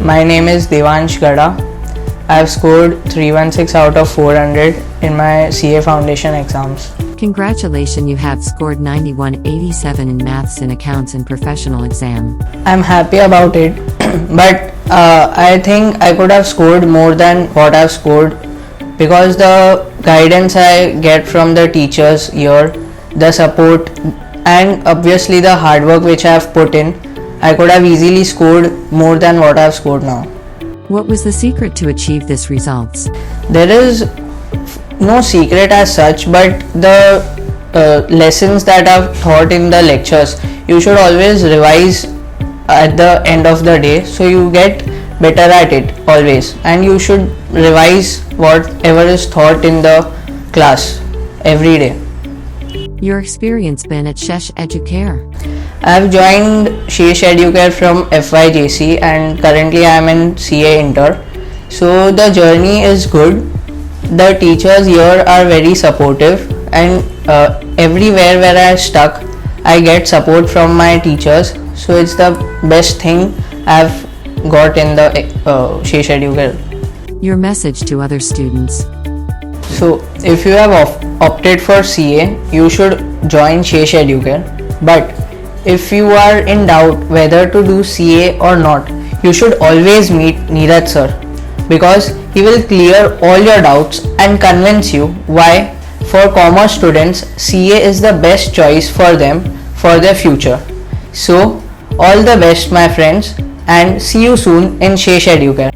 My name is Devansh Gada. I have scored 316 out of 400 in my CA Foundation exams. Congratulations, you have scored 9187 in Maths and Accounts in professional exam. I'm happy about it, but I think I could have scored more than what I've scored because the guidance I get from the teachers here, the support, and obviously the hard work which I have put in, I could have easily scored more than what I've scored now. What was the secret to achieve this results? There is no secret as such, but the lessons that I've taught in the lectures, you should always revise at the end of the day so you get better at it always, and you should revise whatever is taught in the class every day. Your experience been at Shesh Educare? I have joined Shesh Educare from FYJC and currently I am in CA Inter. So the journey is good. The teachers here are very supportive, and everywhere where I stuck, I get support from my teachers. So it's the best thing I've got in the Shesh Educare. Your message to other students? So if you have opted for CA, you should join Shesh Educare. But if you are in doubt whether to do CA or not, you should always meet Niraj Sir, because he will clear all your doubts and convince you why for commerce students CA is the best choice for them for their future. So all the best my friends, and see you soon in Shesh Educare.